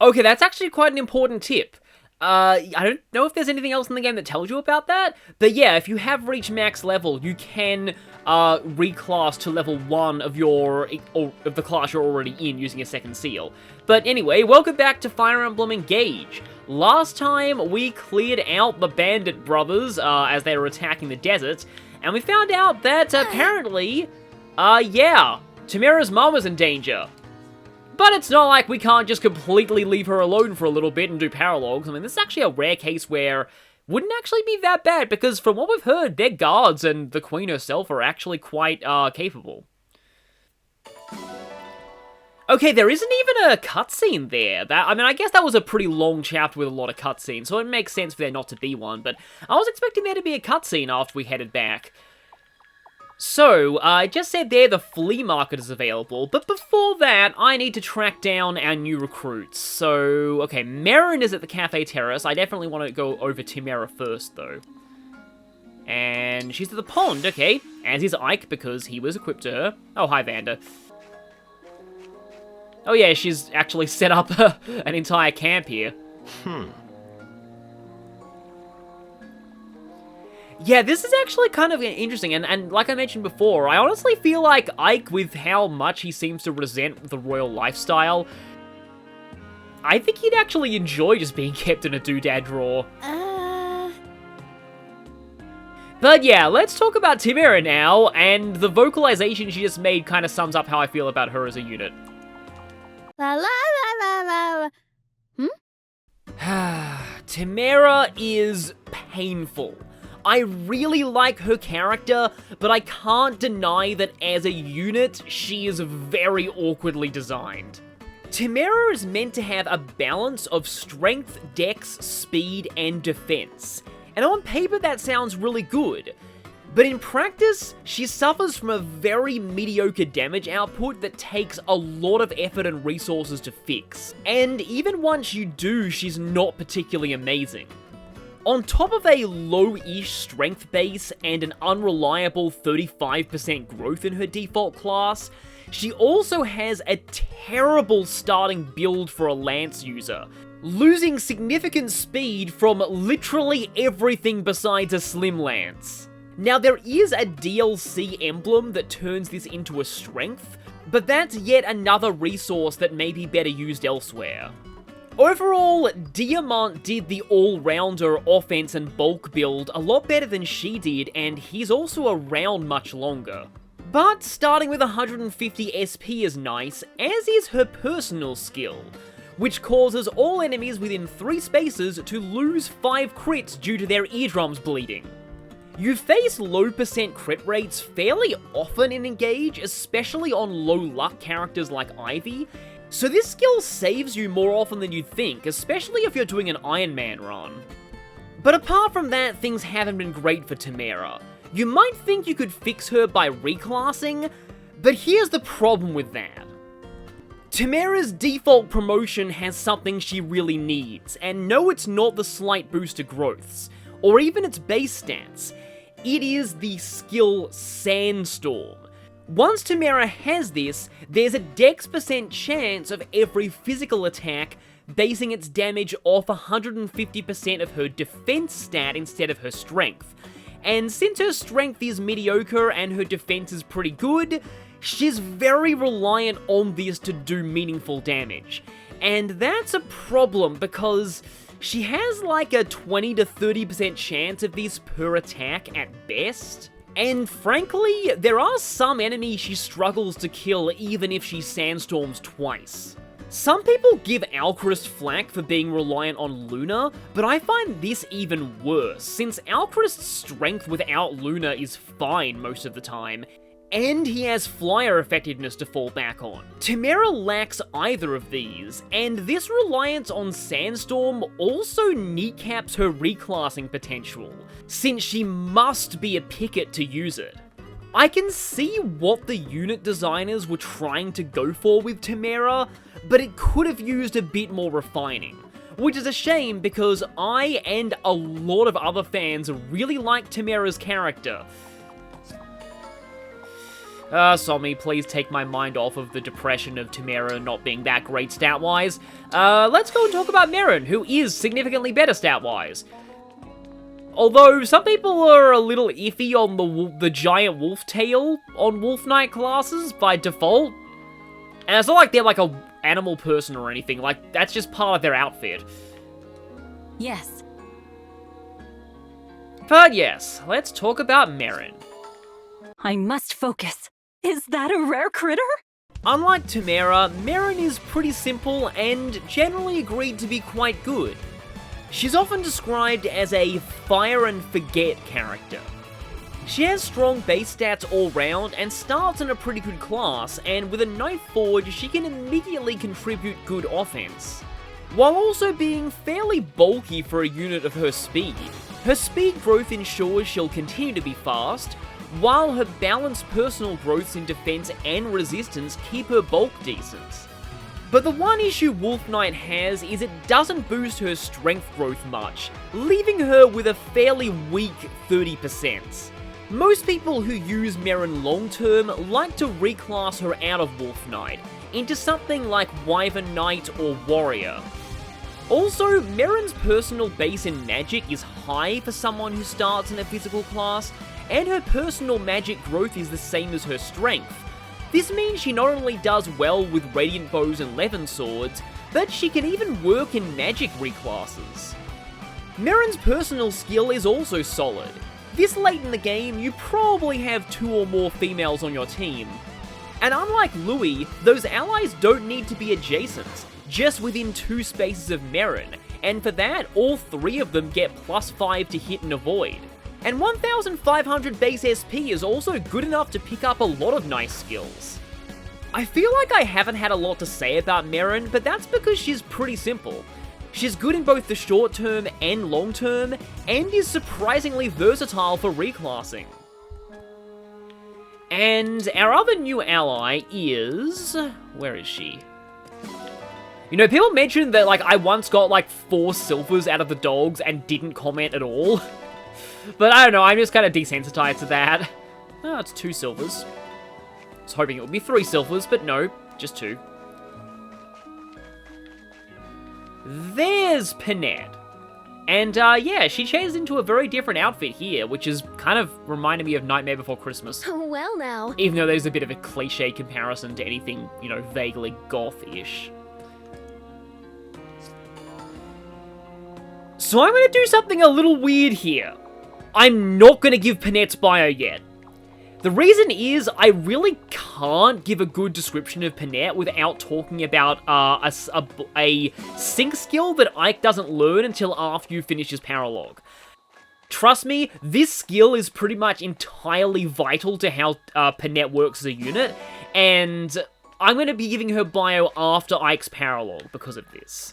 Okay, that's actually quite an important tip. I don't know if there's anything else in the game that tells you about that, but yeah, if you have reached max level, you can reclass to level 1 of of the class you're already in using a second seal. But anyway, welcome back to Fire Emblem Engage. Last time, we cleared out the bandit brothers as they were attacking the desert, and we found out that apparently, Timerra's mom was in danger. But it's not like we can't just completely leave her alone for a little bit and do paralogs. I mean, this is actually a rare case where wouldn't actually be that bad, because from what we've heard, their guards and the queen herself are actually quite capable. Okay, there isn't even a cutscene there. I guess that was a pretty long chapter with a lot of cutscenes, so it makes sense for there not to be one, but I was expecting there to be a cutscene after we headed back. So, I just said there the flea market is available, but before that, I need to track down our new recruits. So, okay, Merrin is at the Cafe Terrace. I definitely want to go over Timerra first, though. And she's at the pond, okay. As is Ike, because he was equipped to her. Oh, hi, Vanda. Oh yeah, she's actually set up an entire camp here. Yeah, this is actually kind of interesting, and like I mentioned before, I honestly feel like Ike, with how much he seems to resent the royal lifestyle, I think he'd actually enjoy just being kept in a doodad drawer. But yeah, let's talk about Timerra now, and the vocalization she just made kind of sums up how I feel about her as a unit. La la la la la. Timerra is painful. I really like her character, but I can't deny that as a unit, she is very awkwardly designed. Timerra is meant to have a balance of strength, dex, speed, and defense. And on paper that sounds really good. But in practice, she suffers from a very mediocre damage output that takes a lot of effort and resources to fix. And even once you do, she's not particularly amazing. On top of a low-ish strength base and an unreliable 35% growth in her default class, she also has a terrible starting build for a lance user, losing significant speed from literally everything besides a slim lance. Now, there is a DLC emblem that turns this into a strength, but that's yet another resource that may be better used elsewhere. Overall, Diamant did the all-rounder offense and bulk build a lot better than she did, and he's also around much longer. But starting with 150 SP is nice, as is her personal skill, which causes all enemies within 3 spaces to lose 5 crits due to their eardrums bleeding. You face low percent crit rates fairly often in Engage, especially on low luck characters like Ivy, so this skill saves you more often than you'd think, especially if you're doing an Iron Man run. But apart from that, things haven't been great for Timerra. You might think you could fix her by reclassing, but here's the problem with that. Timerra's default promotion has something she really needs, and no, it's not the slight boost to growths, or even its base stats. It is the skill Sandstorm. Once Timerra has this, there's a dex % chance of every physical attack basing its damage off 150% of her defense stat instead of her strength. And since her strength is mediocre and her defense is pretty good, she's very reliant on this to do meaningful damage. And that's a problem because she has like a 20 to 30% chance of this per attack at best. And frankly, there are some enemies she struggles to kill even if she sandstorms twice. Some people give Alchrist flack for being reliant on Luna, but I find this even worse, since Alchrist's strength without Luna is fine most of the time, and he has flyer effectiveness to fall back on. Timerra lacks either of these, and this reliance on Sandstorm also kneecaps her reclassing potential, since she must be a picket to use it. I can see what the unit designers were trying to go for with Timerra, but it could have used a bit more refining. Which is a shame because I and a lot of other fans really like Timerra's character. Somni, please take my mind off of the depression of Timerra not being that great stat-wise. Let's go and talk about Merrin, who is significantly better stat-wise. Although, some people are a little iffy on the giant wolf tail on Wolf Knight classes by default. And it's not like they're like a animal person or anything, like, that's just part of their outfit. Yes. But yes, let's talk about Merrin. I must focus. Is that a rare critter? Unlike Timerra, Merrin is pretty simple and generally agreed to be quite good. She's often described as a fire and forget character. She has strong base stats all round and starts in a pretty good class, and with a knife forge she can immediately contribute good offense, while also being fairly bulky for a unit of her speed. Her speed growth ensures she'll continue to be fast, while her balanced personal growths in defense and resistance keep her bulk decent. But the one issue Wolf Knight has is it doesn't boost her strength growth much, leaving her with a fairly weak 30%. Most people who use Merrin long-term like to reclass her out of Wolf Knight into something like Wyvern Knight or Warrior. Also, Merrin's personal base in magic is high for someone who starts in a physical class, and her personal magic growth is the same as her strength. This means she not only does well with Radiant Bows and Levin Swords, but she can even work in magic reclasses. Merrin's personal skill is also solid. This late in the game, you probably have 2 or more females on your team. And unlike Louis, those allies don't need to be adjacent, just within 2 spaces of Merrin, and for that, all 3 of them get +5 to hit and avoid. And 1500 base SP is also good enough to pick up a lot of nice skills. I feel like I haven't had a lot to say about Merrin, but that's because she's pretty simple. She's good in both the short term and long term, and is surprisingly versatile for reclassing. And our other new ally is... where is she? You know, people mentioned that, like, I once got, like, 4 silvers out of the dogs and didn't comment at all. But I don't know, I'm just kind of desensitized to that. Oh, it's 2 silvers. I was hoping it would be 3 silvers, but no, just 2. There's Panette. And, yeah, she changes into a very different outfit here, which is kind of reminding me of Nightmare Before Christmas. Oh, well now. Even though there's a bit of a cliche comparison to anything, you know, vaguely goth-ish. So I'm going to do something a little weird here. I'm not going to give Panette's bio yet. The reason is, I really can't give a good description of Panette without talking about a sync skill that Ike doesn't learn until after you finish his paralog. Trust me, this skill is pretty much entirely vital to how Panette works as a unit, and I'm going to be giving her bio after Ike's paralog because of this.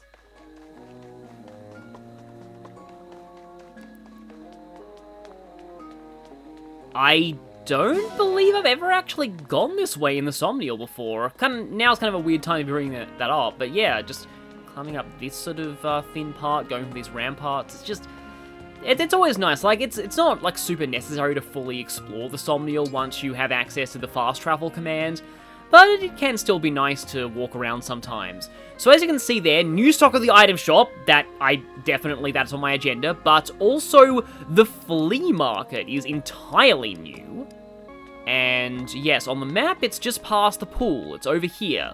I don't believe I've ever actually gone this way in the Somnia before. Now's kind of a weird time to be bringing that up, but yeah, just climbing up this sort of thin part, going for these ramparts, it's just... It's always nice. Like, it's not, like, super necessary to fully explore the Somnia once you have access to the fast travel command, but it can still be nice to walk around sometimes. So as you can see there, new stock of the item shop, that's on my agenda, but also the flea market is entirely new. And yes, on the map, it's just past the pool. It's over here.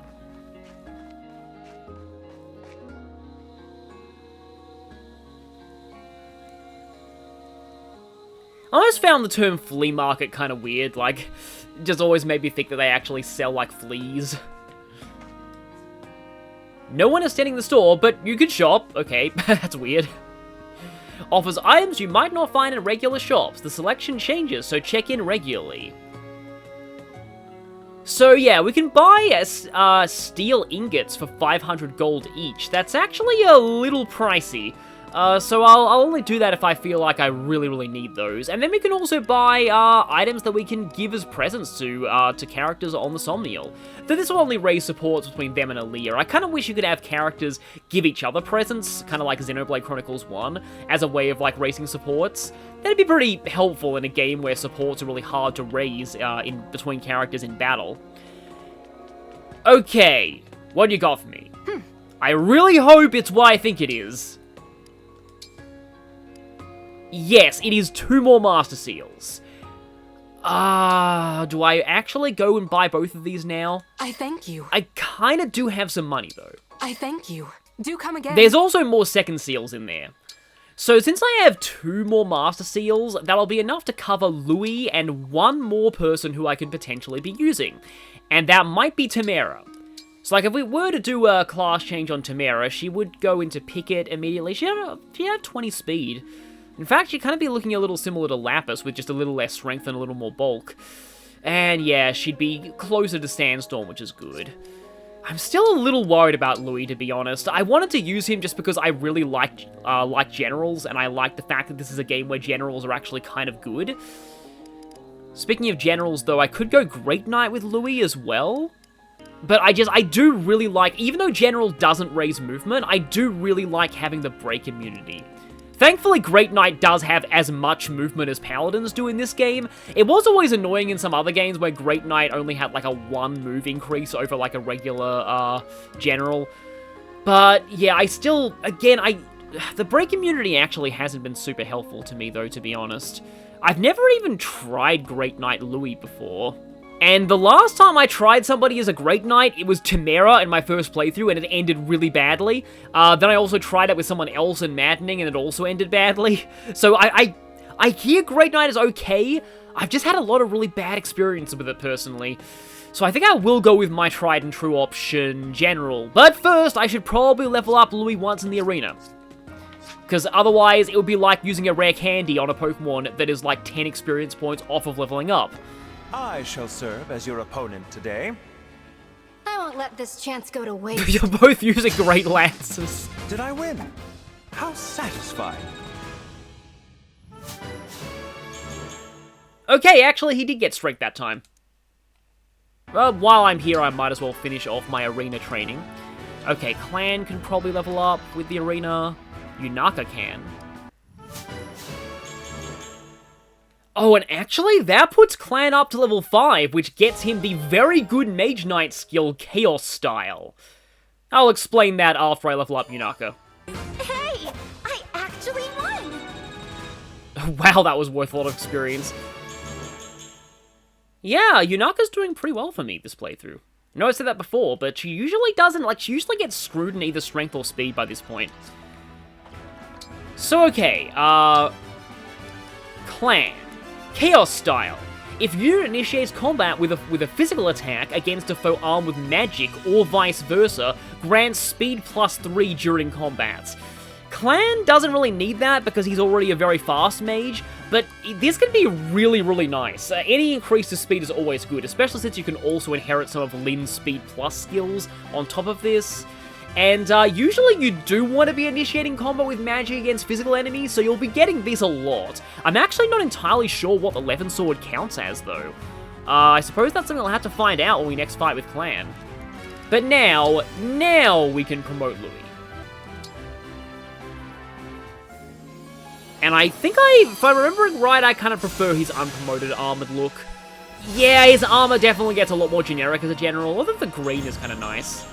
I always found the term flea market kind of weird, like, just always made me think that they actually sell, like, fleas. No one is standing in the store, but you could shop. Okay, that's weird. Offers items you might not find in regular shops. The selection changes, so check in regularly. So yeah, we can buy steel ingots for 500 gold each. That's actually a little pricey. So I'll only do that if I feel like I really need those. And then we can also buy items that we can give as presents to characters on the Somnial. Though this will only raise supports between them and Aaliyah. I kind of wish you could have characters give each other presents, kind of like Xenoblade Chronicles 1, as a way of like raising supports. That'd be pretty helpful in a game where supports are really hard to raise in between characters in battle. Okay, what do you got for me? I really hope it's what I think it is. Yes, it is 2 more Master Seals. Do I actually go and buy both of these now? I thank you. I kind of do have some money, though. I thank you. Do come again. There's also more second seals in there. So since I have 2 more Master Seals, that'll be enough to cover Louis and 1 more person who I could potentially be using. And that might be Timerra. So like if we were to do a class change on Timerra, she would go into Picket immediately. She'd have 20 speed. In fact, she'd kind of be looking a little similar to Lapis, with just a little less strength and a little more bulk. And yeah, she'd be closer to Sandstorm, which is good. I'm still a little worried about Louis, to be honest. I wanted to use him just because I really like generals, and I like the fact that this is a game where generals are actually kind of good. Speaking of generals, though, I could go Great Knight with Louis as well. But I do really like, even though general doesn't raise movement, I do really like having the break immunity. Thankfully, Great Knight does have as much movement as Paladins do in this game. It was always annoying in some other games where Great Knight only had like a 1 move increase over like a regular general. But yeah, I still, again, the break immunity actually hasn't been super helpful to me though, to be honest. I've never even tried Great Knight Louis before. And the last time I tried somebody as a Great Knight, it was Timerra in my first playthrough, and it ended really badly. Then I also tried it with someone else in Maddening, and it also ended badly. So I hear Great Knight is okay. I've just had a lot of really bad experiences with it personally. So I think I will go with my tried and true option, General. But first, I should probably level up Louis once in the arena. Because otherwise, it would be like using a rare candy on a Pokemon that is like 10 experience points off of leveling up. I shall serve as your opponent today. I won't let this chance go to waste. You're both using great lances. Did I win? How satisfying. Okay, actually, he did get strength that time. Well, while I'm here, I might as well finish off my arena training. Okay, Clan can probably level up with the arena. Yunaka can. Oh, and actually, that puts Clan up to level 5, which gets him the very good Mage Knight skill, Chaos Style. I'll explain that after I level up Yunaka. Hey! I actually won! Wow, that was worth a lot of experience. Yeah, Yunaka's doing pretty well for me this playthrough. I know I said that before, but she usually doesn't, like, she usually gets screwed in either strength or speed by this point. So, okay, Clan. Chaos Style. If unit initiates combat with a physical attack against a foe armed with magic, or vice versa, grants speed +3 during combat. Clan doesn't really need that because he's already a very fast mage, but this can be really nice. Any increase to speed is always good, especially since you can also inherit some of Lin's Speed Plus skills on top of this. And usually you do want to be initiating combat with magic against physical enemies, so you'll be getting this a lot. I'm actually not entirely sure what the Levin Sword counts as, though. I suppose that's something I'll have to find out when we next fight with Clan. But now we can promote Louis. And I think if I'm remembering right, I kind of prefer his unpromoted armored look. Yeah, his armor definitely gets a lot more generic as a general, although the green is kind of nice.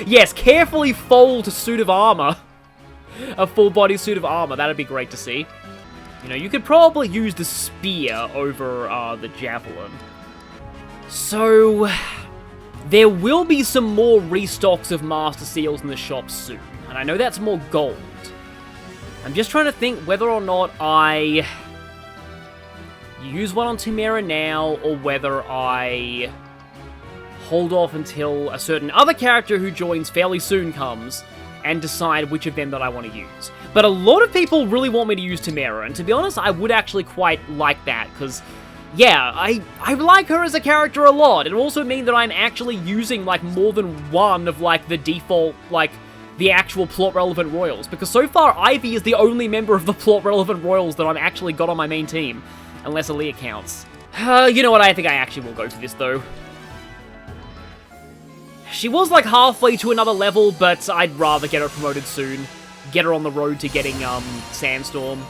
Yes, carefully fold a suit of armor. A full-body suit of armor, that'd be great to see. You know, you could probably use the spear over the javelin. So, there will be some more restocks of Master Seals in the shop soon, and I know that's more gold. I'm just trying to think whether or not I use one on Timerra now, or whether I hold off until a certain other character who joins fairly soon comes, and decide which of them that I want to use. But a lot of people really want me to use Timerra, and to be honest, I would actually quite like that, because yeah, I like her as a character a lot. It also means that I'm actually using, like, more than one of, like, the default, like, the actual plot-relevant royals. Because so far, Ivy is the only member of the plot-relevant royals that I've actually got on my main team. Unless Aaliyah counts. You know what, I think I actually will go for this, though. She was, like, halfway to another level, but I'd rather get her promoted soon. Get her on the road to getting, Sandstorm.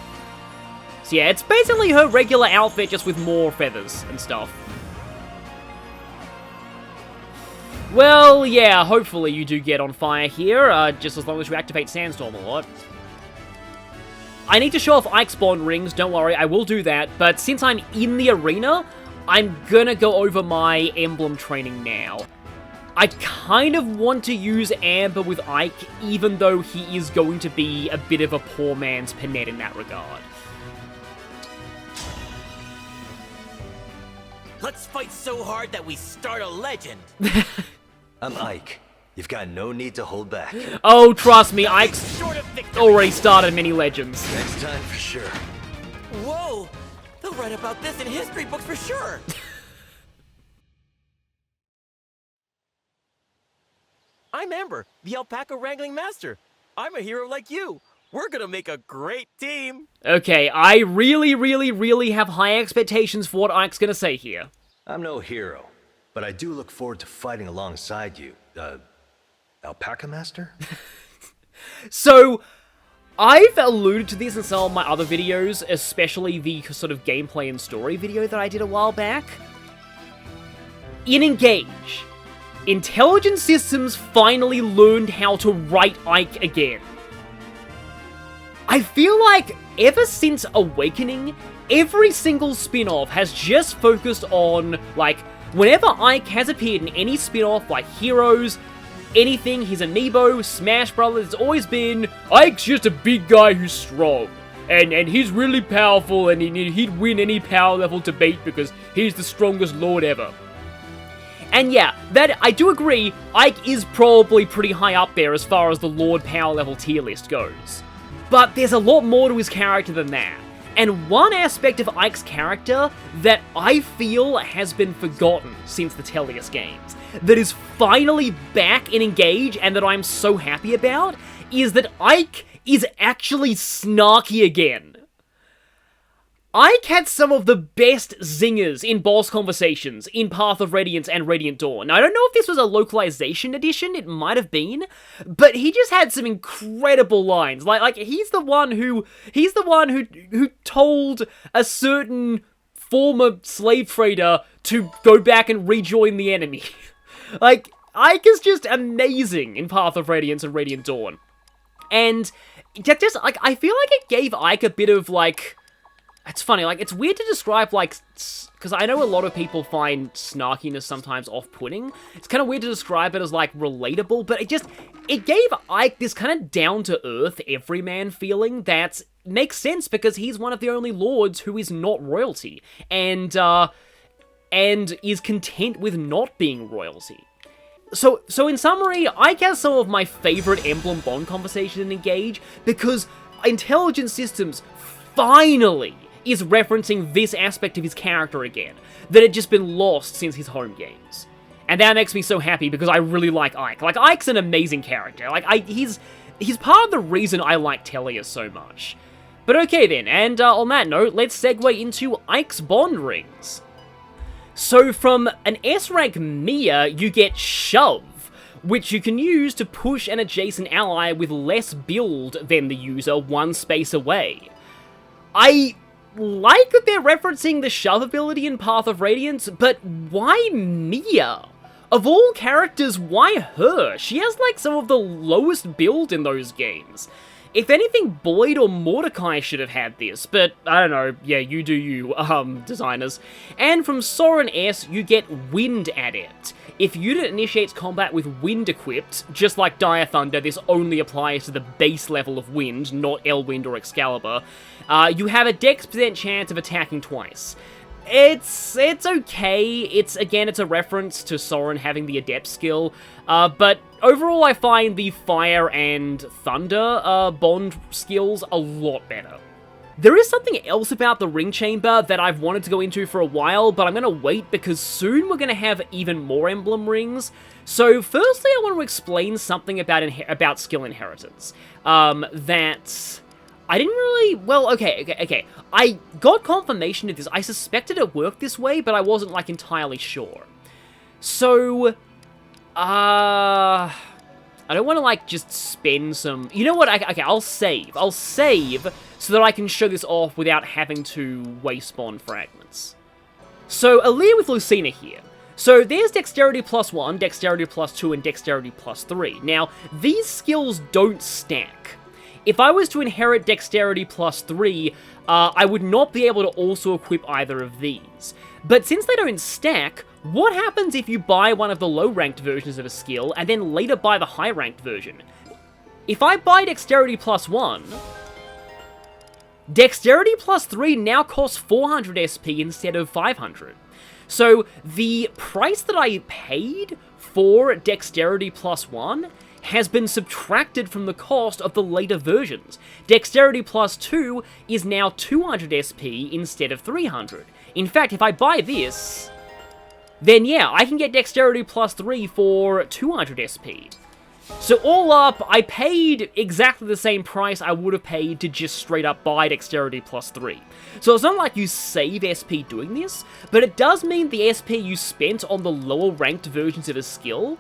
So yeah, it's basically her regular outfit, just with more feathers and stuff. Well, yeah, hopefully you do get on fire here, just as long as you activate Sandstorm a lot. I need to show off Ike's Bond rings, don't worry, I will do that, but since I'm in the arena, I'm gonna go over my emblem training now. I kind of want to use Amber with Ike, even though he is going to be a bit of a poor man's Panette in that regard. Let's fight so hard that we start a legend. I'm Ike. You've got no need to hold back. Oh, trust me, Ike's already started many legends. Next time for sure. Whoa! They'll write about this in history books for sure. I'm Amber, the alpaca wrangling master. I'm a hero like you. We're gonna make a great team. Okay, I really have high expectations for what Ike's gonna say here. I'm no hero, but I do look forward to fighting alongside you. Alpaca Master? So, I've alluded to this in some of my other videos, especially the sort of gameplay and story video that I did a while back. In Engage, Intelligent Systems finally learned how to write Ike again. I feel like ever since Awakening, every single spin-off has just focused on, like, whenever Ike has appeared in any spin-off, like Heroes, anything, he's Amiibo, Smash Brothers, it's always been, Ike's just a big guy who's strong. And he's really powerful, and he'd win any power level debate because he's the strongest lord ever. And yeah, that I do agree, Ike is probably pretty high up there as far as the Lord power level tier list goes. But there's a lot more to his character than that. And one aspect of Ike's character that I feel has been forgotten since the Tellius games, that is finally back in Engage and that I'm so happy about, is that Ike is actually snarky again. Ike had some of the best zingers in boss conversations in Path of Radiance and Radiant Dawn. Now, I don't know if this was a localization edition, it might have been, but he just had some incredible lines. Like he's the one who told a certain former slave trader to go back and rejoin the enemy. Like, Ike is just amazing in Path of Radiance and Radiant Dawn. And just like I feel like it gave Ike a bit of like, it's funny, like, it's weird to describe, like, because I know a lot of people find snarkiness sometimes off-putting. It's kind of weird to describe it as, like, relatable, but it gave Ike this kind of down-to-earth, everyman feeling that makes sense because he's one of the only lords who is not royalty, and is content with not being royalty. So in summary, Ike has some of my favorite Emblem Bond conversations in Engage because Intelligent Systems finally is referencing this aspect of his character again, that had just been lost since his home games. And that makes me so happy because I really like Ike. Like, Ike's an amazing character. Like, he's part of the reason I like Tellius so much. But okay then, and on that note, let's segue into Ike's Bond rings. So from an S-rank Mia, you get Shove, which you can use to push an adjacent ally with less build than the user one space away. I like that they're referencing the shove ability in Path of Radiance, but why Mia? Of all characters, why her? She has like some of the lowest build in those games. If anything, Boyd or Mordecai should have had this, but I don't know, yeah, you do you, designers. And from Soren S, you get Wind Adept. If unit initiates combat with Wind equipped, just like Dire Thunder, this only applies to the base level of Wind, not Elwind or Excalibur, you have a Dex % chance of attacking twice. It's okay, it's a reference to Soren having the Adept skill, but overall I find the Fire and Thunder Bond skills a lot better. There is something else about the ring chamber that I've wanted to go into for a while, but I'm going to wait because soon we're going to have even more emblem rings. So firstly, I want to explain something about skill inheritance. That I didn't really... Well, okay. I got confirmation of this. I suspected it worked this way, but I wasn't, like, entirely sure. So, I don't want to, like, just spend some... You know what? Okay, I'll save. I'll save so that I can show this off without having to waste spawn fragments. So, Aaliyah with Lucina here. So, there's Dexterity +1, Dexterity +2, and Dexterity +3. Now, these skills don't stack. If I was to inherit Dexterity +3, I would not be able to also equip either of these. But since they don't stack, what happens if you buy one of the low-ranked versions of a skill, and then later buy the high-ranked version? If I buy Dexterity +1, Dexterity +3 now costs 400 SP instead of 500. So the price that I paid for Dexterity +1 has been subtracted from the cost of the later versions. Dexterity +2 is now 200 SP instead of 300. In fact, if I buy this, then yeah, I can get Dexterity +3 for 200 SP. So all up, I paid exactly the same price I would have paid to just straight up buy Dexterity +3. So it's not like you save SP doing this, but it does mean the SP you spent on the lower ranked versions of a skill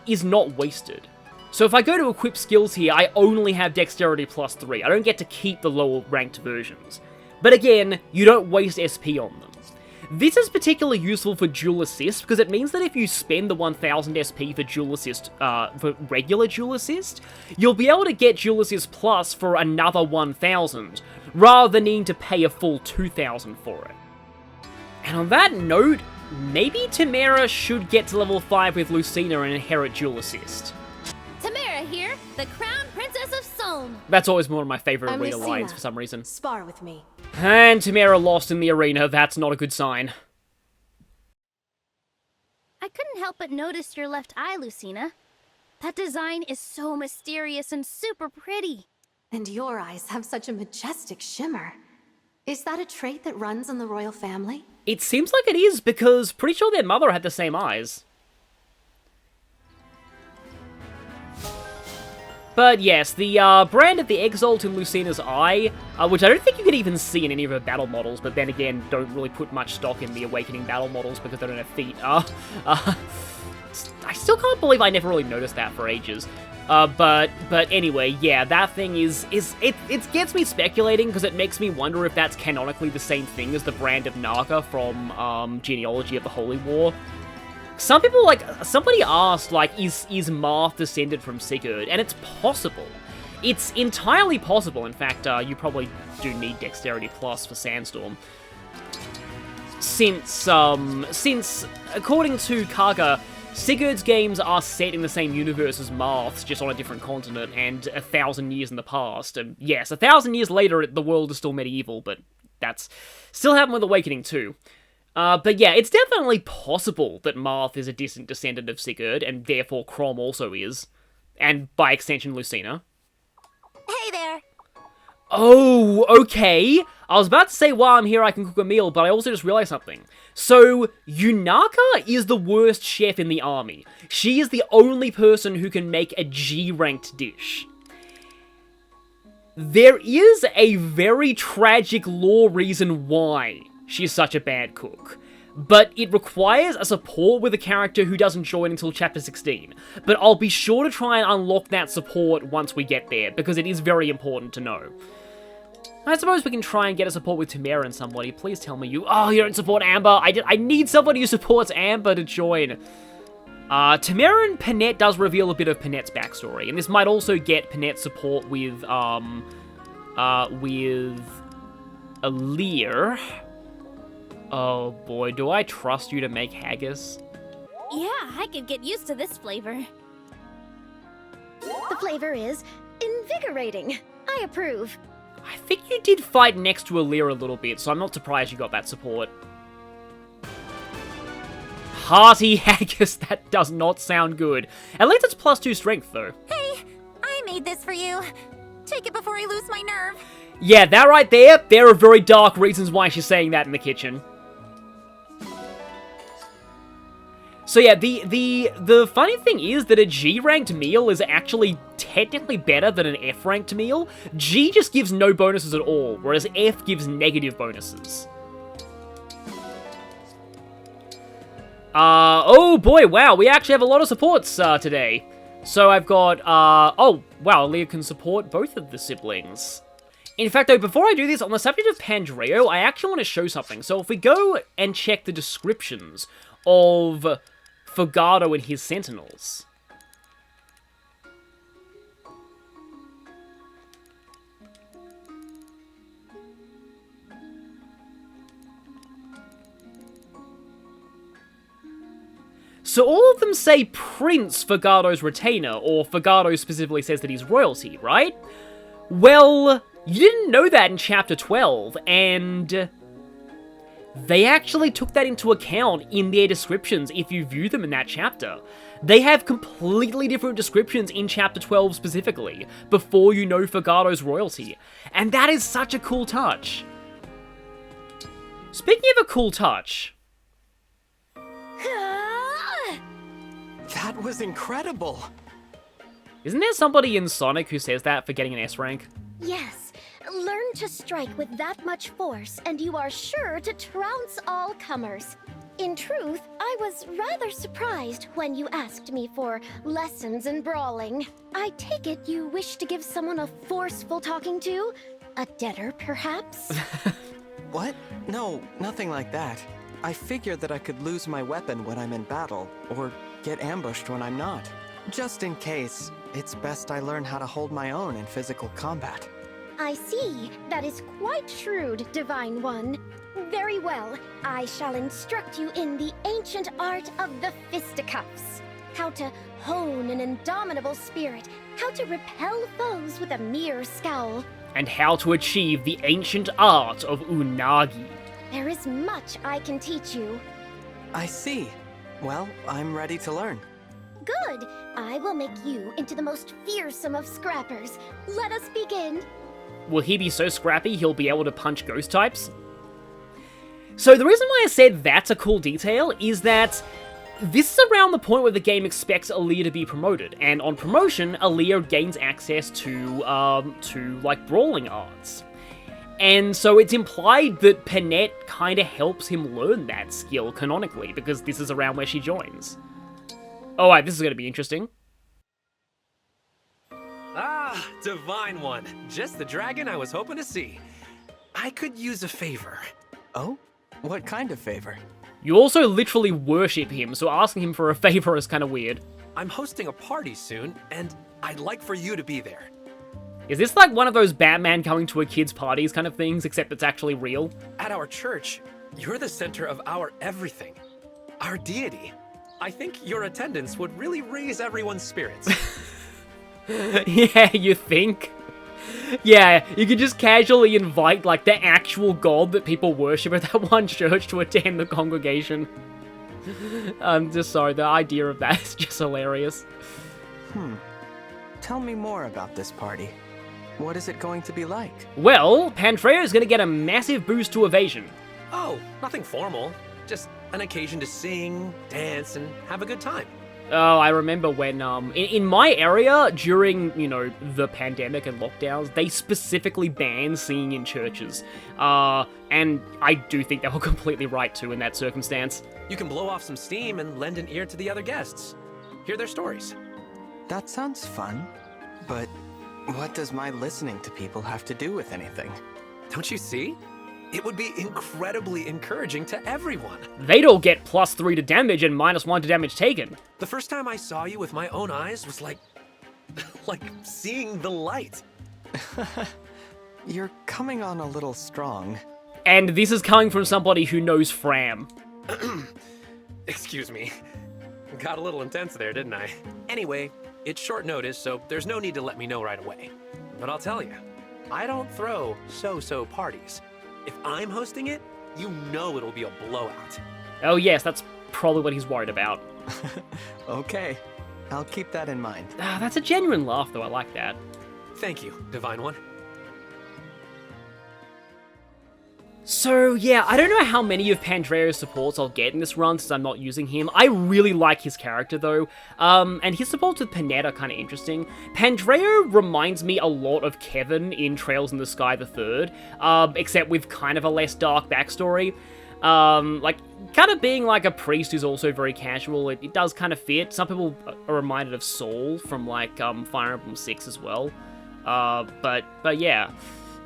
is not wasted. So if I go to equip skills here, I only have Dexterity +3. I don't get to keep the lower ranked versions. But again, you don't waste SP on them. This is particularly useful for Dual Assist, because it means that if you spend the 1000 SP for Dual Assist, for regular Dual Assist, you'll be able to get Dual Assist Plus for another 1000, rather than needing to pay a full 2000 for it. And on that note, maybe Timerra should get to level 5 with Lucina and inherit Dual Assist. Timerra here, the Crown Princess of Solm. That's always one of my favorite I'm arena Lucina. lines for some reason. Spar with me. And Timerra lost in the arena, that's not a good sign. I couldn't help but notice your left eye, Lucina. That design is so mysterious and super pretty. And your eyes have such a majestic shimmer. Is that a trait that runs in the royal family? It seems like it is, because pretty sure their mother had the same eyes. But yes, the brand of the Exalt in Lucina's eye, which I don't think you could even see in any of her battle models, but then again, don't really put much stock in the Awakening battle models because they don't have feet. I still can't believe I never really noticed that for ages. But anyway, yeah, that thing it gets me speculating because it makes me wonder if that's canonically the same thing as the brand of Naga from Genealogy of the Holy War. Some people, somebody asked, is Marth descended from Sigurd? And it's possible. It's entirely possible. In fact, you probably do need Dexterity Plus for Sandstorm. Since, according to Kaga, Sigurd's games are set in the same universe as Marth's, just on a different continent, and 1,000 years in the past. And yes, 1,000 years later, the world is still medieval, but that's still happened with Awakening too. But yeah, it's definitely possible that Marth is a distant descendant of Sigurd, and therefore Crom also is. And by extension, Lucina. Hey there! Oh, okay. I was about to say while I'm here I can cook a meal, but I also just realized something. So, Yunaka is the worst chef in the army. She is the only person who can make a G-ranked dish. There is a very tragic lore reason why she's such a bad cook, but it requires a support with a character who doesn't join until chapter 16. But I'll be sure to try and unlock that support once we get there, because it is very important to know. I suppose we can try and get a support with Timerra and somebody. Please tell me you don't support Amber. I need somebody who supports Amber to join. Timerra and Panette does reveal a bit of Panette's backstory, and this might also get Panette support with Aaliyah. Oh boy, do I trust you to make haggis? Yeah, I could get used to this flavor. The flavor is invigorating. I approve. I think you did fight next to Aaliyah a little bit, so I'm not surprised you got that support. Hearty haggis, that does not sound good. At least it's +2 strength, though. Hey, I made this for you. Take it before I lose my nerve. Yeah, that right there, there are very dark reasons why she's saying that in the kitchen. So yeah, the funny thing is that a G-ranked meal is actually technically better than an F-ranked meal. G just gives no bonuses at all, whereas F gives negative bonuses. Oh boy, wow, we actually have a lot of supports today. So I've got, oh, wow, Leah can support both of the siblings. In fact, though, before I do this, on the subject of Pandreo, I actually want to show something. So if we go and check the descriptions of Fogado and his Sentinels. So all of them say Prince Fogado's retainer, or Fogado specifically says that he's royalty, right? Well, you didn't know that in Chapter 12, and they actually took that into account in their descriptions if you view them in that chapter. They have completely different descriptions in Chapter 12 specifically, before you know Fogado's royalty. And that is such a cool touch. Speaking of a cool touch... That was incredible. Isn't there somebody in Sonic who says that for getting an S rank? Yes. Learn to strike with that much force, and you are sure to trounce all comers. In truth, I was rather surprised when you asked me for lessons in brawling. I take it you wish to give someone a forceful talking to? A debtor, perhaps? What? No, nothing like that. I figured that I could lose my weapon when I'm in battle, or get ambushed when I'm not. Just in case, it's best I learn how to hold my own in physical combat. I see. That is quite shrewd, Divine One. Very well. I shall instruct you in the ancient art of the fisticuffs. How to hone an indomitable spirit. How to repel foes with a mere scowl. And how to achieve the ancient art of Unagi. There is much I can teach you. I see. Well, I'm ready to learn. Good. I will make you into the most fearsome of scrappers. Let us begin. Will he be so scrappy he'll be able to punch ghost types? So the reason why I said that's a cool detail is that this is around the point where the game expects Aaliyah to be promoted, and on promotion, Aaliyah gains access to like, brawling arts. And so it's implied that Panette kind of helps him learn that skill canonically, because this is around where she joins. Oh, right, this is going to be interesting. Ah, Divine One. Just the dragon I was hoping to see. I could use a favor. Oh? What kind of favor? You also literally worship him, so asking him for a favor is kind of weird. I'm hosting a party soon, and I'd like for you to be there. Is this like one of those Batman coming to a kid's parties kind of things, except it's actually real? At our church, you're the center of our everything. Our deity. I think your attendance would really raise everyone's spirits. Yeah, you think? Yeah, you could just casually invite, like, the actual god that people worship at that one church to attend the congregation. I'm just sorry, the idea of that is just hilarious. Tell me more about this party. What is it going to be like? Well, Pandreo is going to get a massive boost to evasion. Oh, nothing formal. Just an occasion to sing, dance, and have a good time. Oh, I remember when, in my area, during, you know, the pandemic and lockdowns, they specifically banned singing in churches. And I do think they were completely right, too, in that circumstance. You can blow off some steam and lend an ear to the other guests. Hear their stories. That sounds fun, but what does my listening to people have to do with anything? Don't you see? It would be incredibly encouraging to everyone. They'd all get +3 to damage and -1 to damage taken. The first time I saw you with my own eyes was like seeing the light. You're coming on a little strong. And this is coming from somebody who knows Fram. Excuse me. Got a little intense there, didn't I? Anyway, it's short notice, so there's no need to let me know right away. But I'll tell you, I don't throw so-so parties. If I'm hosting it, you know it'll be a blowout. Oh yes, that's probably what he's worried about. Okay, I'll keep that in mind. That's a genuine laugh, though. I like that. Thank you, Divine One. So yeah, I don't know how many of Pandrea's supports I'll get in this run since I'm not using him. I really like his character though, and his supports with Panette are kind of interesting. Pandrea reminds me a lot of Kevin in Trails in the Sky the Third, except with kind of a less dark backstory. Like, kind of being like a priest who's also very casual, it does kind of fit. Some people are reminded of Saul from like Fire Emblem 6 as well. But yeah.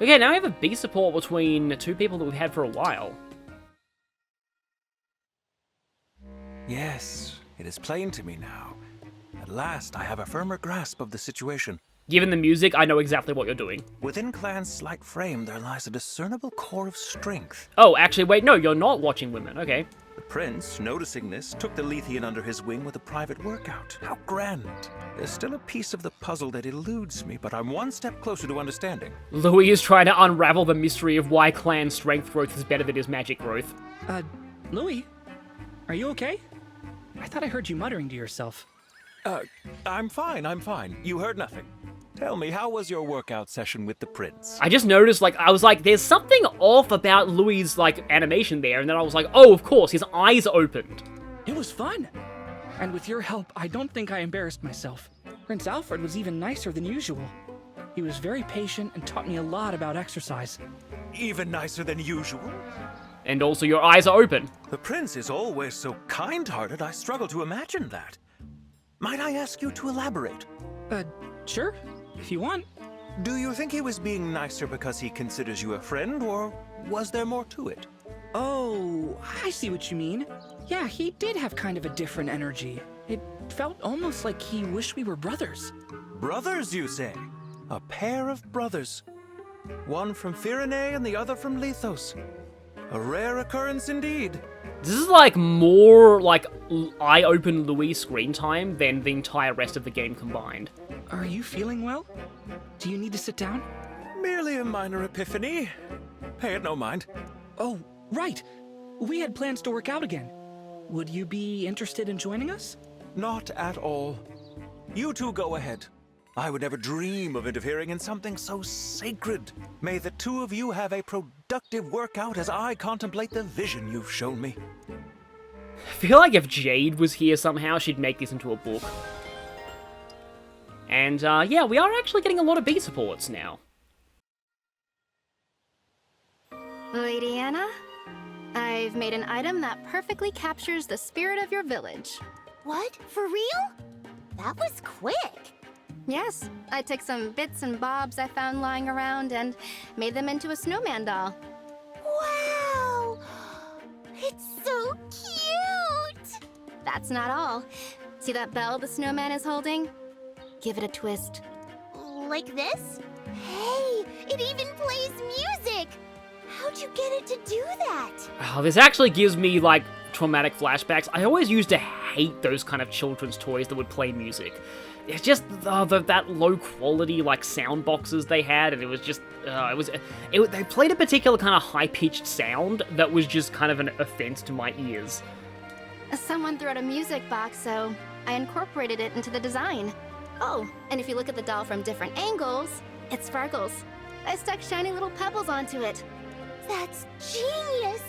Okay, now we have a big support between two people that we've had for a while. Yes, it is plain to me now. At last, I have a firmer grasp of the situation. Given the music, I know exactly what you're doing. Within Clan's slight frame, there lies a discernible core of strength. Oh, actually, wait, no, you're not watching women, okay. The prince, noticing this, took the Lethean under his wing with a private workout. How grand. There's still a piece of the puzzle that eludes me, but I'm one step closer to understanding. Louis is trying to unravel the mystery of why Clan's strength growth is better than his magic growth. Louis? Are you okay? I thought I heard you muttering to yourself. I'm fine. You heard nothing. Tell me, how was your workout session with the prince? I just noticed, like, I was like, there's something off about Louis' like, animation there, and then I was like, oh, of course, his eyes opened. It was fun. And with your help, I don't think I embarrassed myself. Prince Alfred was even nicer than usual. He was very patient and taught me a lot about exercise. Even nicer than usual? And also, your eyes are open. The prince is always so kind-hearted, I struggle to imagine that. Might I ask you to elaborate? Sure, if you want. Do you think he was being nicer because he considers you a friend, or was there more to it? Oh, I see what you mean. Yeah, he did have kind of a different energy. It felt almost like he wished we were brothers. Brothers, you say? A pair of brothers. One from Firene and the other from Lethos. A rare occurrence indeed. This is like more like eye-open Louis screen time than the entire rest of the game combined. Are you feeling well? Do you need to sit down? Merely a minor epiphany. Pay it no mind. Oh, right. We had plans to work out again. Would you be interested in joining us? Not at all. You two go ahead. I would never dream of interfering in something so sacred. May the two of you have a productive workout as I contemplate the vision you've shown me. I feel like if Jade was here somehow, she'd make this into a book. And yeah, we are actually getting a lot of B supports now. Lady Anna, I've made an item that perfectly captures the spirit of your village. What? For real? That was quick. Yes, I took some bits and bobs I found lying around and made them into a snowman doll. Wow! It's so cute! That's not all. See that bell the snowman is holding? Give it a twist. Like this? Hey, it even plays music! How'd you get it to do that? Oh, this actually gives me, like, traumatic flashbacks. I always used to hate those kind of children's toys that would play music. It's just that low quality like sound boxes they had, and it was just they played a particular kind of high pitched sound that was just kind of an offense to my ears. Someone threw out a music box, so I incorporated it into the design. Oh, and if you look at the doll from different angles, it sparkles. I stuck shiny little pebbles onto it. That's genius!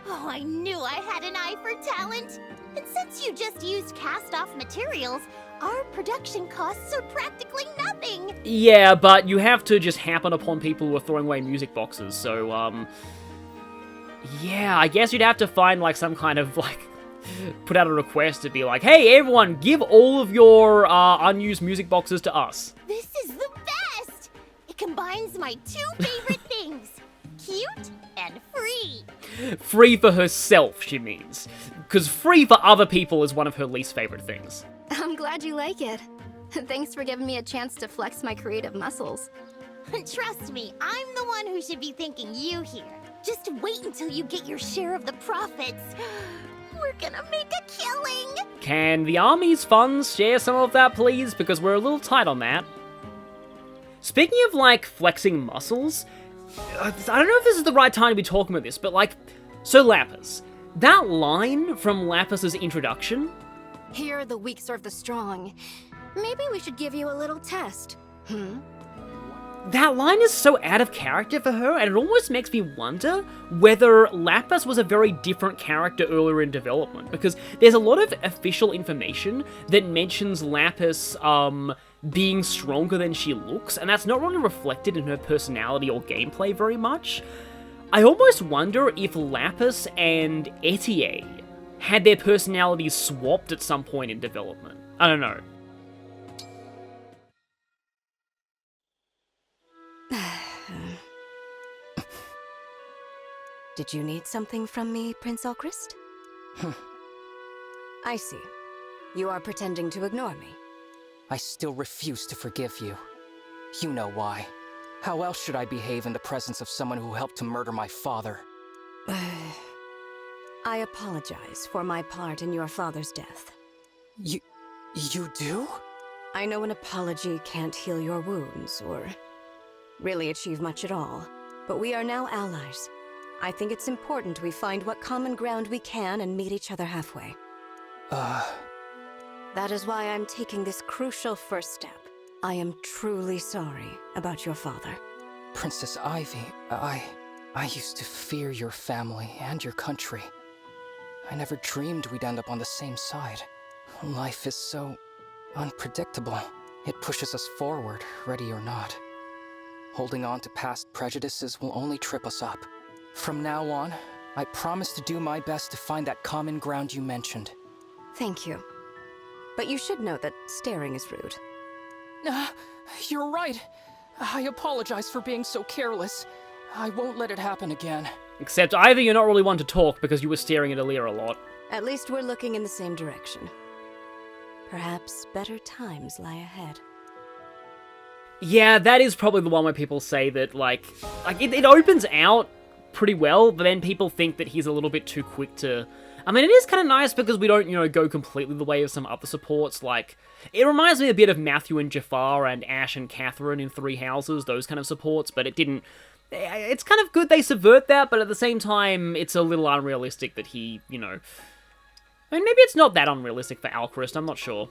Oh, I knew I had an eye for talent. And since you just used cast-off materials, our production costs are practically nothing. Yeah, but you have to just happen upon people who are throwing away music boxes, so, yeah, I guess you'd have to find, like, some kind of, like, put out a request to be like, hey, everyone, give all of your, unused music boxes to us. This is the best! It combines my two favorite things. Cute and free. Free for herself, she means. Because free for other people is one of her least favorite things. I'm glad you like it. Thanks for giving me a chance to flex my creative muscles. Trust me, I'm the one who should be thanking you here. Just wait until you get your share of the profits. We're gonna make a killing. Can the army's funds share some of that, please? Because we're a little tight on that. Speaking of, like, flexing muscles, I don't know if this is the right time to be talking about this, but, like, so Lapis. That line from Lapis's introduction... Here the weak serve the strong. Maybe we should give you a little test. that line is so out of character for her, and it almost makes me wonder whether Lapis was a very different character earlier in development, because there's a lot of official information that mentions Lapis, being stronger than she looks, and that's not really reflected in her personality or gameplay very much. I almost wonder if Lapis and Etier had their personalities swapped at some point in development. I don't know. Did you need something from me, Prince Alchrist? I see. You are pretending to ignore me. I still refuse to forgive you. You know why. How else should I behave in the presence of someone who helped to murder my father? I apologize for my part in your father's death. You do? I know an apology can't heal your wounds, or really achieve much at all, but we are now allies. I think it's important we find what common ground we can and meet each other halfway. That is why I'm taking this crucial first step. I am truly sorry about your father. Princess Ivy, I used to fear your family and your country. I never dreamed we'd end up on the same side. Life is so unpredictable. It pushes us forward, ready or not. Holding on to past prejudices will only trip us up. From now on, I promise to do my best to find that common ground you mentioned. Thank you. But you should know that staring is rude. You're right. I apologize for being so careless. I won't let it happen again. Except either you're not really one to talk because you were staring at Aaliyah a lot. At least we're looking in the same direction. Perhaps better times lie ahead. Yeah, that is probably the one where people say that, like it opens out pretty well, but then people think that he's a little bit too quick to... I mean, it is kind of nice because we don't, go completely the way of some other supports, like... It reminds me a bit of Matthew and Jafar and Ash and Catherine in Three Houses, those kind of supports, but it didn't... It's kind of good they subvert that, but at the same time, it's a little unrealistic that he, I mean, maybe it's not that unrealistic for Alchrist, I'm not sure.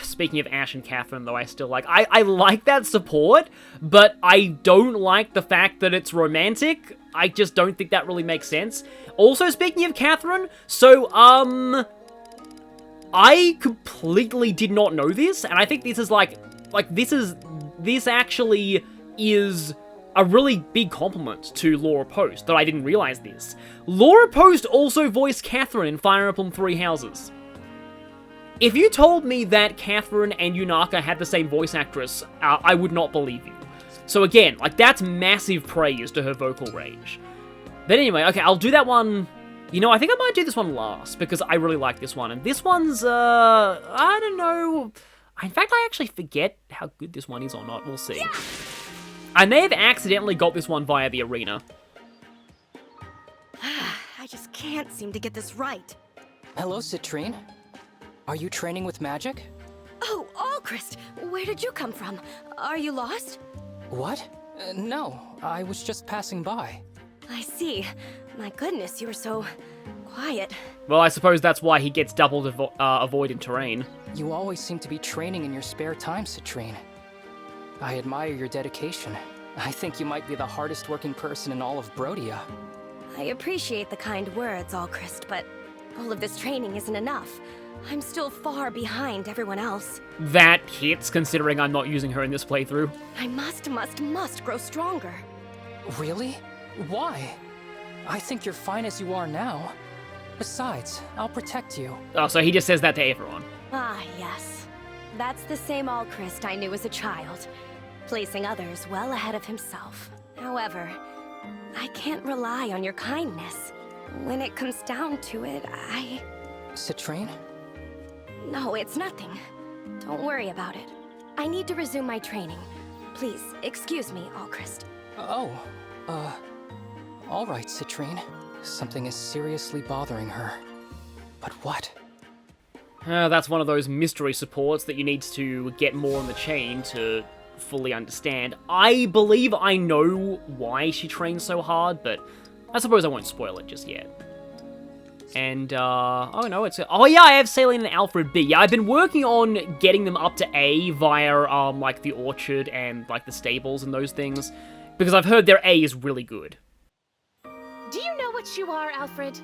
Speaking of Ash and Catherine, though, I still like... I like that support, but I don't like the fact that it's romantic. I just don't think that really makes sense. Also, speaking of Catherine, so, I completely did not know this, and I think this is, this actually is a really big compliment to Laura Post, that I didn't realize this. Laura Post also voiced Catherine in Fire Emblem Three Houses. If you told me that Catherine and Yunaka had the same voice actress, I would not believe you. So again, that's massive praise to her vocal range. But anyway, okay, I'll do that one... I think I might do this one last, because I really like this one. And this one's, I don't know... In fact, I actually forget how good this one is or not. We'll see. I may have accidentally got this one via the arena. I just can't seem to get this right. Hello, Citrine. Are you training with magic? Oh, Alchrist! Where did you come from? Are you lost? What? No, I was just passing by. I see. My goodness, you were so quiet. Well, I suppose that's why he gets double avoid in terrain. You always seem to be training in your spare time, Citrine. I admire your dedication. I think you might be the hardest working person in all of Brodia. I appreciate the kind words, Alchrist, but all of this training isn't enough. I'm still far behind everyone else. That hits, considering I'm not using her in this playthrough. I must grow stronger. Really? Why? I think you're fine as you are now. Besides, I'll protect you. Oh, so he just says that to everyone. Ah, yes. That's the same Alchrist I knew as a child, placing others well ahead of himself. However, I can't rely on your kindness. When it comes down to it, Citrine? No, it's nothing. Don't worry about it. I need to resume my training. Please, excuse me, Alchrist. All right, Citrine. Something is seriously bothering her. But what? That's one of those mystery supports that you need to get more on the chain to fully understand. I believe I know why she trains so hard, but I suppose I won't spoil it just yet. And, oh no, oh yeah, I have Saline and Alfred B. Yeah, I've been working on getting them up to A via, like, the orchard and, like, the stables and those things. Because I've heard their A is really good. Do you know what you are, Alfred?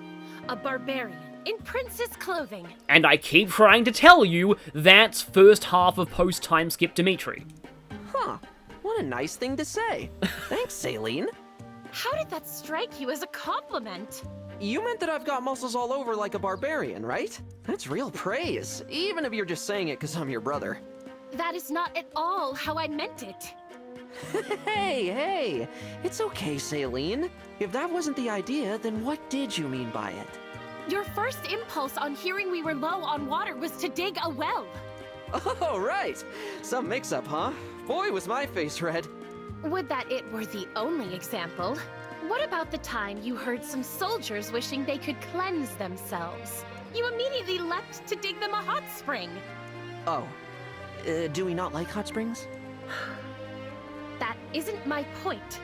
A barbarian in princess clothing. And I keep trying to tell you, that's first half of post-time skip Dimitri. Huh. What a nice thing to say. Thanks, Saline. How did that strike you as a compliment? You meant that I've got muscles all over like a barbarian, right? That's real praise, even if you're just saying it because I'm your brother. That is not at all how I meant it. Hey, it's okay, Saline. If that wasn't the idea, then what did you mean by it? Your first impulse on hearing we were low on water was to dig a well. Oh, right. Some mix-up, huh? Boy, was my face red. Would that it were the only example. What about the time you heard some soldiers wishing they could cleanse themselves? You immediately leapt to dig them a hot spring. Oh. Do we not like hot springs? That isn't my point.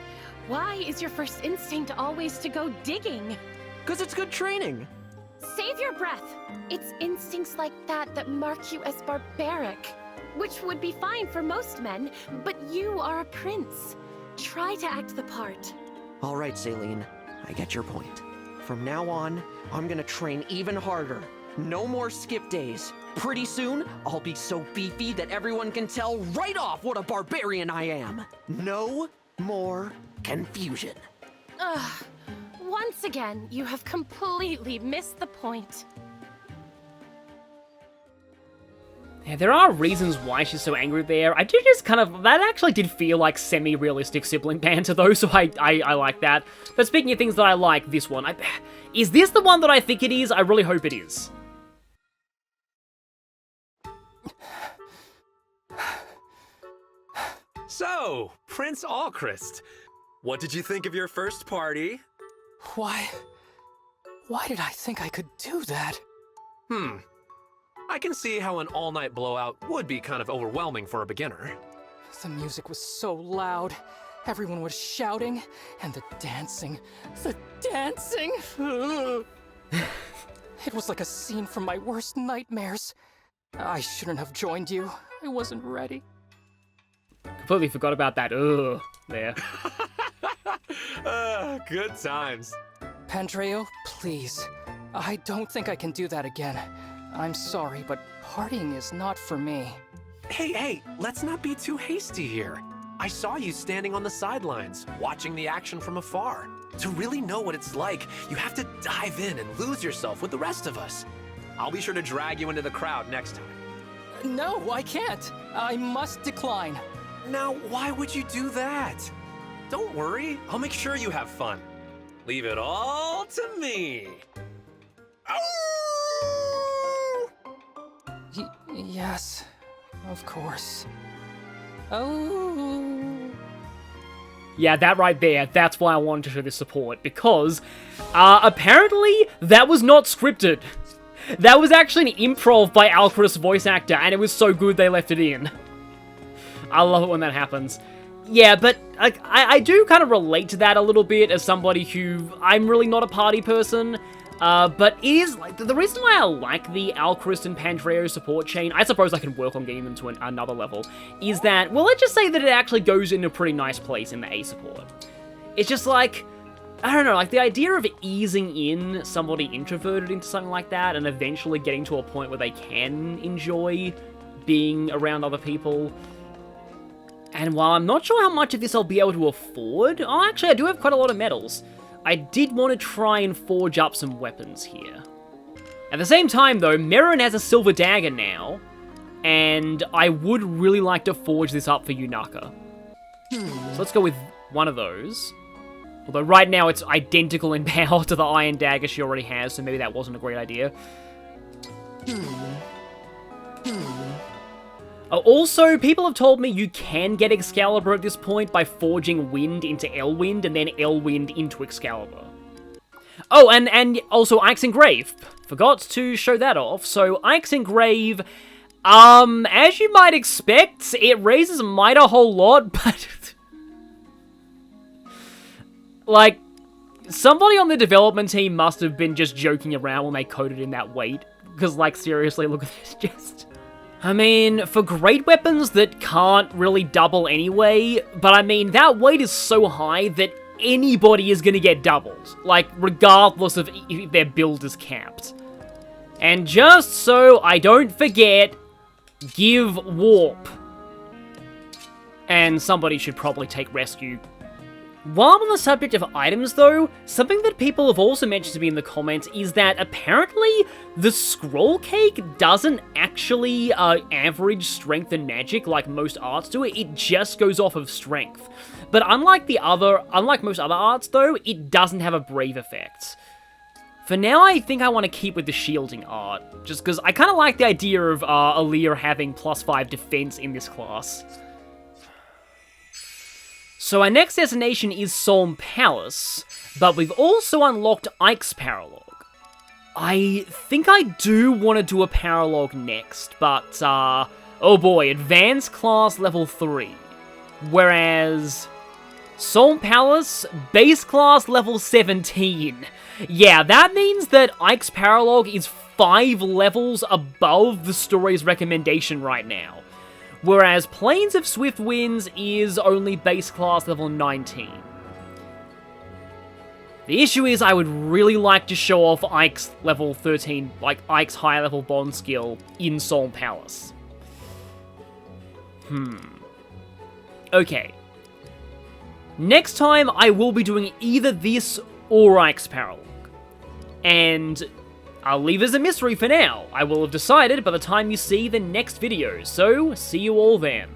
Why is your first instinct always to go digging? 'Cause it's good training. Save your breath. It's instincts like that that mark you as barbaric. Which would be fine for most men, but you are a prince. Try to act the part. All right, Saline. I get your point. From now on, I'm gonna train even harder. No more skip days. Pretty soon, I'll be so beefy that everyone can tell right off what a barbarian I am. No more confusion. Ugh. Once again, you have completely missed the point. Yeah, there are reasons why she's so angry there. I do just kind of... That actually did feel like semi-realistic sibling banter, though, so I like that. But speaking of things that I like, this one... is this the one that I think it is? I really hope it is. So, Prince Allchrist, what did you think of your first party? Why did I think I could do that? I can see how an all-night blowout would be kind of overwhelming for a beginner. The music was so loud. Everyone was shouting, and the dancing. It was like a scene from my worst nightmares. I shouldn't have joined you. I wasn't ready. Completely forgot about that. Ugh, there. Good times. Pandreo, please. I don't think I can do that again. I'm sorry, but partying is not for me. Hey, let's not be too hasty here. I saw you standing on the sidelines, watching the action from afar. To really know what it's like, you have to dive in and lose yourself with the rest of us. I'll be sure to drag you into the crowd next time. No, I can't. I must decline. Now, why would you do that? Don't worry, I'll make sure you have fun. Leave it all to me. Yes, of course. Oh. Yeah, that right there, that's why I wanted to show this support, because apparently that was not scripted. That was actually an improv by Alchrist's voice actor, and it was so good they left it in. I love it when that happens. Yeah, but I do kind of relate to that a little bit as somebody who... I'm really not a party person, but it is... like the reason why I like the Alchrist and Pandreo support chain, I suppose I can work on getting them to another level, is that, well, let's just say that it actually goes in a pretty nice place in the A support. It's just like... I don't know, like the idea of easing in somebody introverted into something like that and eventually getting to a point where they can enjoy being around other people. And while I'm not sure how much of this I'll be able to afford, I do have quite a lot of medals. I did want to try and forge up some weapons here. At the same time though, Merrin has a silver dagger now, and I would really like to forge this up for Yunaka. So let's go with one of those. Although right now it's identical in power to the iron dagger she already has, so maybe that wasn't a great idea. Also, people have told me you can get Excalibur at this point by forging Wind into Elwind and then Elwind into Excalibur. Oh, and also Ike's Engrave. Forgot to show that off. So Ike's Engrave, as you might expect, it raises might a whole lot, but... like, somebody on the development team must have been just joking around when they coded in that weight. Because, like, seriously, look at this just... I mean, for great weapons that can't really double anyway, but I mean, that weight is so high that anybody is gonna get doubled. Like, regardless of if their build is capped. And just so I don't forget, give warp. And somebody should probably take rescue. While I'm on the subject of items though, something that people have also mentioned to me in the comments is that apparently the scroll cake doesn't actually average strength and magic like most arts do, it just goes off of strength. But unlike most other arts though, it doesn't have a brave effect. For now, I think I want to keep with the shielding art, just because I kind of like the idea of Aaliyah having +5 defense in this class. So our next destination is Solm Palace, but we've also unlocked Ike's Paralogue. I think I do want to do a Paralogue next, but, oh boy, Advanced Class Level 3. Whereas, Solm Palace, Base Class Level 17. Yeah, that means that Ike's Paralogue is 5 levels above the story's recommendation right now. Whereas Plains of Swift Winds is only base class level 19. The issue is I would really like to show off Ike's level 13, like Ike's higher level bond skill in Solm Palace. Okay. Next time I will be doing either this or Ike's Paralogue. And I'll leave it as a mystery for now. I will have decided by the time you see the next video, so see you all then.